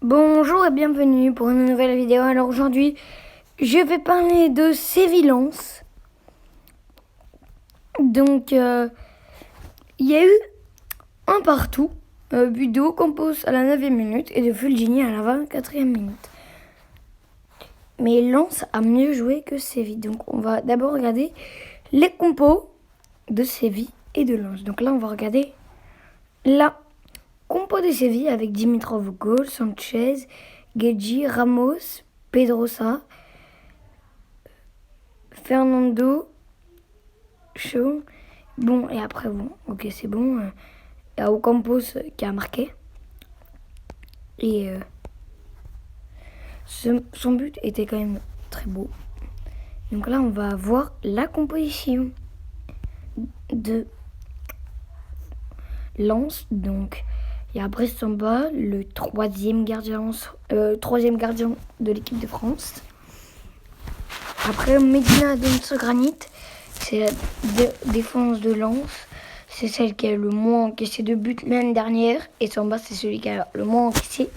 Bonjour et bienvenue pour une nouvelle vidéo. Alors aujourd'hui, je vais parler de Séville-Lens. Donc, il y a eu un partout, but de Ocampos à la 9e minute et de Fulgini à la 24e minute. Mais Lens a mieux joué que Séville. Donc, on va d'abord regarder les compos de Séville et de Lens. Donc là, on va regarder la compo de Séville avec Dimitrov au goal, Sanchez, Guedji, Ramos, Pedrosa, Fernando, Shaw. Bon, et après, bon, ok, c'est bon. Il y a Ocampos qui a marqué. Et son but était quand même très beau. Donc là, on va voir la composition de Lens. Donc, il y a Brice Samba, le troisième gardien de l'équipe de France. Après, Medina Granit, c'est la défense de Lens. C'est celle qui a le moins encaissé de buts l'année dernière. Et Samba, c'est celui qui a le moins encaissé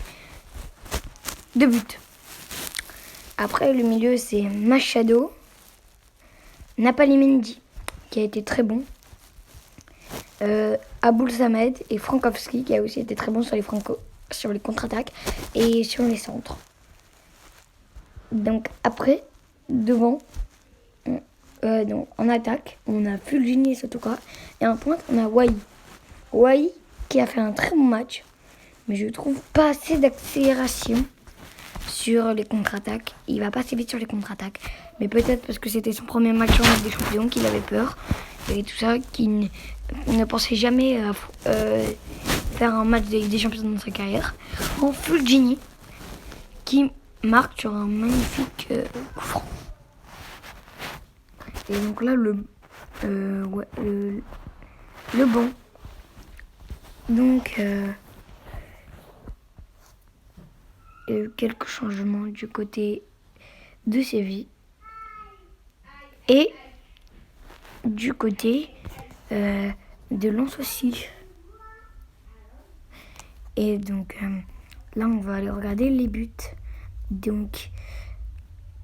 de buts. Après, le milieu, c'est Machado, Napali Mendy, qui a été très bon. Aboul Samed et Frankowski, qui a aussi été très bon sur les contre-attaques et sur les centres. Donc après, devant, donc en attaque, on a Fulgini et Sotoka. Et en pointe, on a Wai qui a fait un très bon match. Mais je trouve pas assez d'accélération sur les contre-attaques. Il va pas assez vite sur les contre-attaques. Mais peut-être parce que c'était son premier match en Ligue des Champions qu'il avait peur. Et tout ça, qu'il ne pensait jamais faire un match de Ligue des Champions dans sa carrière. En Fulgini, qui marque sur un magnifique coup franc. Et donc là, le banc. Donc, il y a eu quelques changements du côté de Séville. Et du côté de Lens aussi. Et donc, là, on va aller regarder les buts. Donc,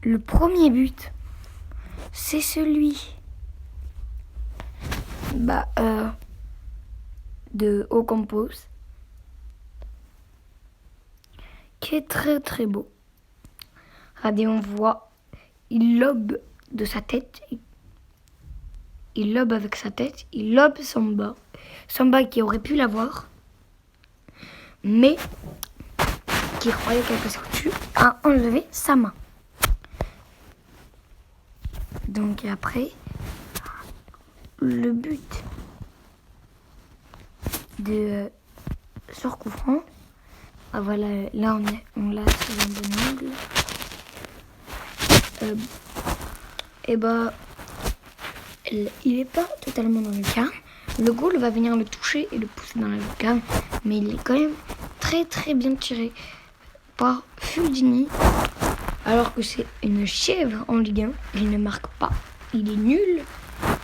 le premier but, c'est celui de Ocampos, qui est très très beau. Regardez, on voit, il lobe de sa tête. Il lobe avec sa tête. Il lobe Samba. Samba qui aurait pu l'avoir, mais qui croyait qu'elle passait au-dessus, a enlevé sa main. Donc après, le but de sur coup franc. Ah voilà, là on l'a sur un bon angle. Il est pas totalement dans le lucarne. Le goal va venir le toucher et le pousser dans la lucarne, mais il est quand même très très bien tiré par Fulgini, alors que c'est une chèvre en Ligue 1. Il ne marque pas, il est nul.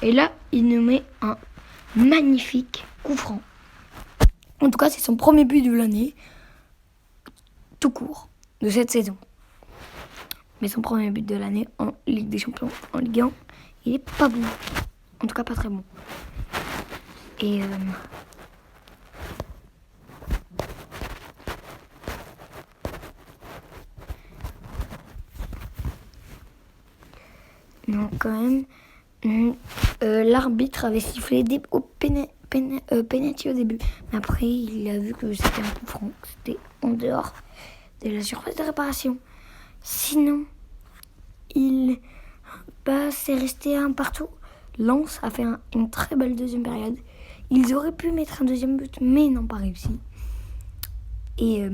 Et là, il nous met un magnifique coup franc. En tout cas, c'est son premier but de l'année, tout court, de cette saison. Mais son premier but de l'année en Ligue des Champions, en Ligue 1, il est pas bon. En tout cas, pas très bon. Et donc quand même, l'arbitre avait sifflé au penalty au début. Mais après, il a vu que c'était un coup franc, que c'était en dehors de la surface de réparation. Sinon, c'est resté un partout. Lens a fait une très belle deuxième période. Ils auraient pu mettre un deuxième but, mais n'ont pas réussi. Et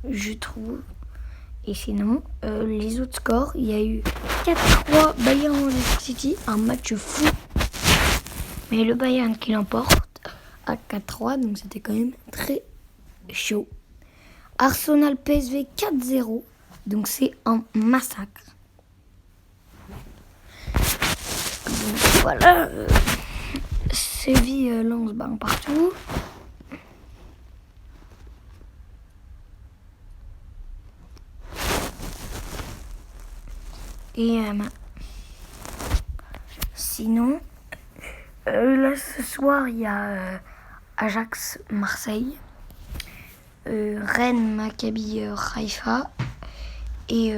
je trouve... Et sinon, les autres scores, il y a eu 4-3 Bayern City, un match fou. Mais le Bayern qui l'emporte à 4-3, donc c'était quand même très chaud. Arsenal PSV 4-0, donc c'est un massacre. Donc voilà, Séville Lens partout. Et sinon, là ce soir il y a Ajax-Marseille, Rennes, Maccabi, Haïfa et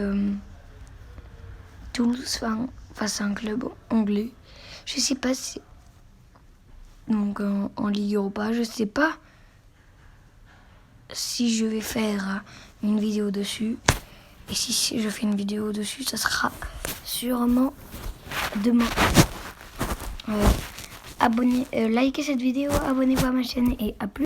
Toulouse face à un club anglais. Je sais pas si donc en Ligue Europa, je sais pas si je vais faire une vidéo dessus. Et si je fais une vidéo dessus, ça sera sûrement demain. Likez cette vidéo, abonnez-vous à ma chaîne et à plus.